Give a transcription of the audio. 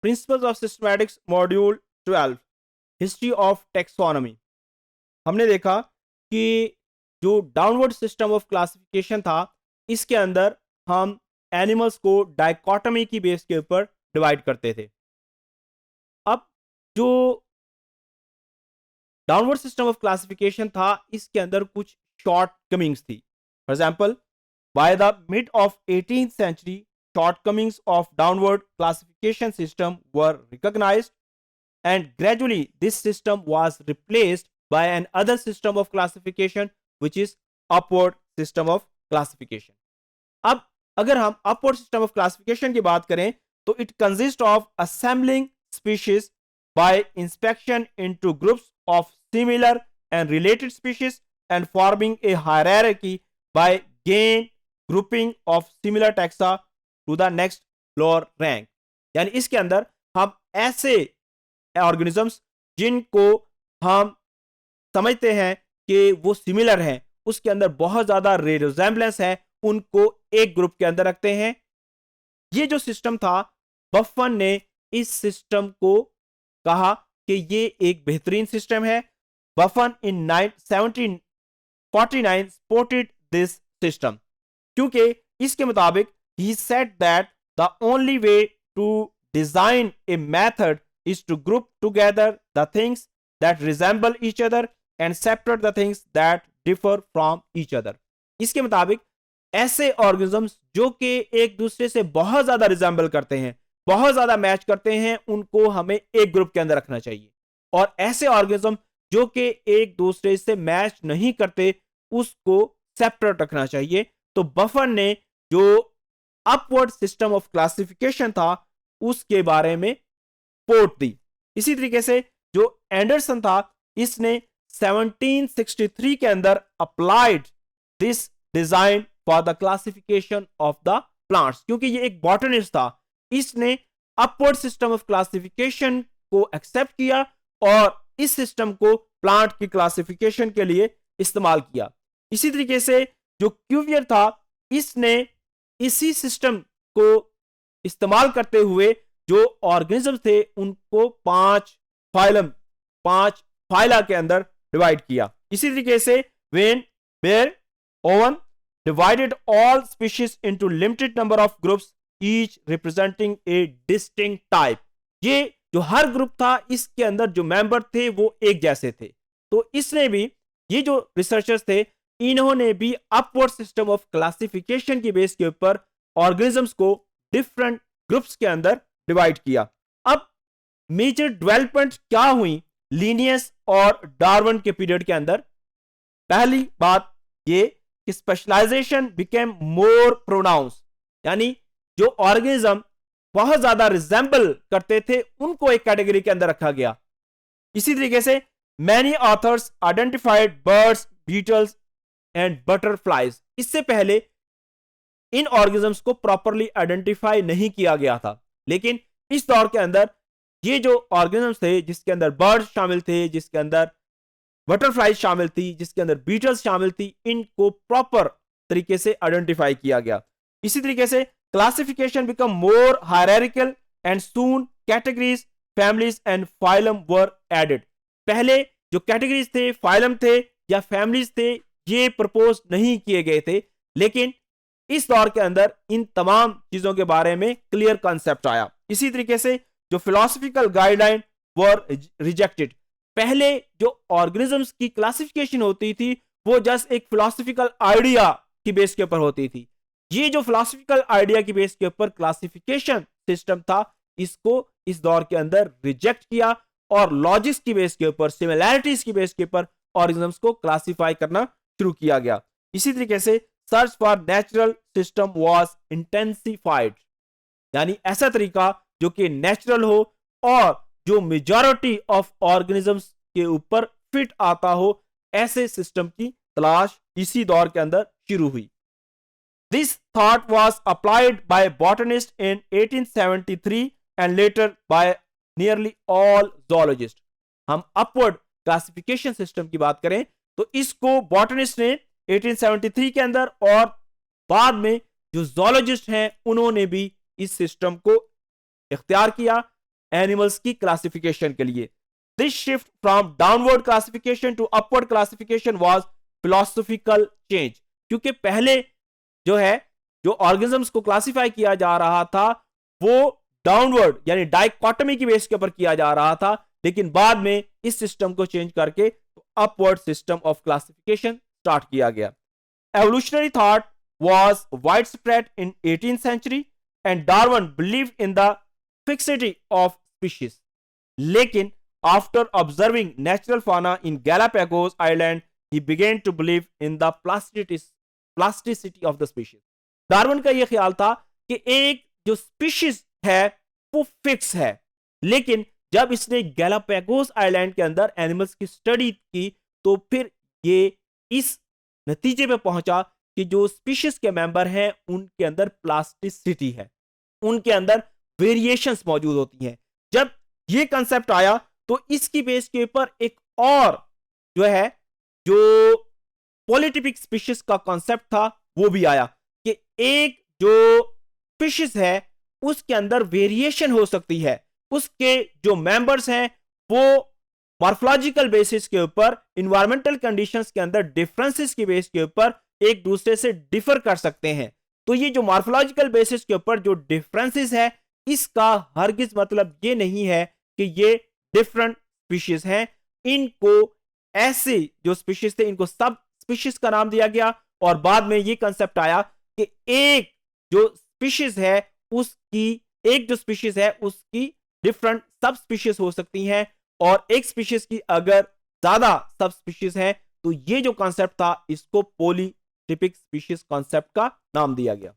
Principles of systematics module 12 history of taxonomy. हमने देखा कि जो डाउनवर्ड सिस्टम ऑफ क्लासिफिकेशन था, इसके अंदर हम एनिमल्स को डाइकोटमी की बेस के ऊपर डिवाइड करते थे। अब जो डाउनवर्ड सिस्टम ऑफ क्लासिफिकेशन था, इसके अंदर कुछ शॉर्ट कमिंग्स थी। For example, by the mid of 18th century, shortcomings of downward classification system were recognized, and gradually this system was replaced by another system of classification, which is upward system of classification. अब अगर हम upward system of classification की बात करें, तो it consists of assembling species by inspection into groups of similar and related species and forming a hierarchy by gain grouping of similar taxa to the next lower rank. यानी इसके अंदर हम ऐसे organisms जिनको हम समझते हैं कि वो सिमिलर हैं, उसके अंदर बहुत ज्यादा रिजेम्बलेंस है, उनको एक ग्रुप के अंदर रखते हैं। ये जो सिस्टम था, बफन ने इस सिस्टम को कहा कि ये एक बेहतरीन सिस्टम है। बफन इन 1749 सपोर्टेड दिस सिस्टम, क्योंकि इसके मुताबिक he said that the only way to design a method is to group together the things that resemble each other and separate the things that differ from each other. इसके मुताबिक ऐसे organisms जो कि एक दूसरे से बहुत ज्यादा रिजेंबल करते हैं, बहुत ज्यादा मैच करते हैं, उनको हमें एक ग्रुप के अंदर रखना चाहिए, और ऐसे ऑर्गेनिज्म जो कि एक दूसरे से मैच नहीं करते, उसको सेपरेट रखना चाहिए। तो बफन ने जो अपवर्ड सिस्टम ऑफ क्लासिफिकेशन था, उसके बारे में पोर्ट दी। इसी तरीके से जो एंडरसन था, इसने 1763 के अंदर applied this design for the classification of the plants, क्योंकि ये एक बॉटनिस्ट था। इसने अपवर्ड सिस्टम ऑफ क्लासिफिकेशन को एक्सेप्ट किया और इस सिस्टम को प्लांट की क्लासिफिकेशन के लिए इस्तेमाल किया। इसी तरीके से जो क्यूवियर था, इसने इसी सिस्टम को इस्तेमाल करते हुए जो ऑर्गेनिज्म थे, उनको 5 फाइला के अंदर डिवाइड किया। इसी तरीके से when Baer Owen divided all species into limited number of groups, each representing a distinct type. ये जो हर ग्रुप था, इसके अंदर जो मेंबर थे वो एक जैसे थे। तो इसने भी, ये जो रिसर्चर्स थे, इन्होंने भी अपवर्ड सिस्टम ऑफ क्लासिफिकेशन की बेस के ऊपर ऑर्गेनिजम्स को डिफरेंट ग्रुप्स के अंदर डिवाइड किया। अब मेजर डेवलपमेंट क्या हुई लीनियस और डार्विन के पीरियड के अंदर? पहली बात ये कि स्पेशलाइजेशन बिकेम मोर प्रोनाउंस, यानी जो ऑर्गेनिज्म बहुत ज्यादा रिजेंबल करते थे, उनको एक कैटेगरी के अंदर रखा गया। इसी तरीके से many authors identified birds, beetles and butterflies. इससे पहले इन ऑर्गेनिजम्स को प्रॉपरली आइडेंटिफाई नहीं किया गया था, लेकिन इस दौर के अंदर ये जो ऑर्गेनिजम्स थे, जिसके अंदर बर्ड्स शामिल थे, जिसके अंदर बटरफ्लाइज शामिल थी, जिसके अंदर बीटल्स शामिल थी, इनको प्रॉपर तरीके से आइडेंटिफाई किया गया। इसी तरीके से classification become more hierarchical and soon categories, families and phylum were added. पहले जो कैटेगरीज थे, फाइलम थे या फैमिलीज थे, ये प्रपोज नहीं किए गए थे, लेकिन इस दौर के अंदर इन तमाम चीजों के बारे में क्लियर कॉन्सेप्ट आया। इसी तरीके से जो फिलोसॉफिकल गाइडलाइन वर रिजेक्टेड। पहले जो ऑर्गेनिजम्स की क्लासिफिकेशन होती थी, वो जस्ट एक फिलोसॉफिकल आइडिया की बेस के ऊपर होती थी। ये जो फिलोसॉफिकल आइडिया की बेस के ऊपर क्लासिफिकेशन सिस्टम था, इसको इस दौर के अंदर रिजेक्ट किया और लॉजिक्स की बेस के ऊपर, सिमिलैरिटीज की बेस के ऊपर ऑर्गेनिजम्स को क्लासिफाई करना शुरू किया गया। इसी तरीके से search for natural system was intensified, यानी ऐसा तरीका जो कि नेचुरल हो और जो मेजॉरिटी ऑफ ऑर्गेनिजम्स के ऊपर फिट आता हो, ऐसे सिस्टम की तलाश इसी दौर के अंदर शुरू हुई। This thought was applied by botanist in 1873 and later bye nearly all zoologists। हम अपवर्ड क्लासिफिकेशन सिस्टम की बात करें तो इसको बॉटनिस्ट ने 1873 के अंदर, और बाद में जो zoologist हैं, उन्होंने भी इस सिस्टम को इख्तियार किया एनिमल्स की क्लासिफिकेशन के लिए। This shift from downward classification to upward classification was philosophical change, क्योंकि पहले जो है जो ऑर्गेनिजम्स को क्लासिफाई किया जा रहा था वो डाउनवर्ड यानी डाइकोटमी की बेस के ऊपर किया जा रहा था, लेकिन बाद में इस सिस्टम को चेंज करके upward system of classification start किया गया। Evolutionary thought was widespread in 18th century and Darwin believed in the fixity of species. लेकिन after observing natural fauna in Galapagos Island, he began to believe in the plasticity of the species. Darwin का यह ख्याल था कि एक जो species है वो फिक्स है, लेकिन जब इसने गैलापागोस आइलैंड के अंदर एनिमल्स की स्टडी की तो फिर ये इस नतीजे पे पहुंचा कि जो स्पीशीज के मेंबर हैं उनके अंदर प्लास्टिसिटी है, उनके अंदर वेरिएशंस मौजूद होती हैं। जब ये कंसेप्ट आया तो इसकी बेस के ऊपर एक और जो है जो पॉलीटिपिक स्पीशीज का कॉन्सेप्ट था वो भी आया कि एक जो स्पीशीज है उसके अंदर वेरिएशन हो सकती है, उसके जो मेंबर्स हैं वो मॉर्फोलॉजिकल बेसिस के ऊपर इन्वायरमेंटल कंडीशंस के अंदर डिफरेंसेस की बेस के ऊपर एक दूसरे से डिफर कर सकते हैं। तो ये जो मॉर्फोलॉजिकल बेसिस के ऊपर जो डिफरेंसेस है इसका हरगिज मतलब ये नहीं है कि ये डिफरेंट स्पीशीज हैं। इनको ऐसे जो स्पीशीज थे इनको सब स्पीशीज का नाम दिया गया और बाद में ये कंसेप्ट आया कि एक जो स्पीशीज है उसकी डिफरेंट सब स्पीशीज हो सकती हैं और एक स्पीशीज की अगर ज्यादा सब स्पीशीज है तो ये जो कॉन्सेप्ट था इसको पॉलीटिपिक स्पीशीज कॉन्सेप्ट का नाम दिया गया।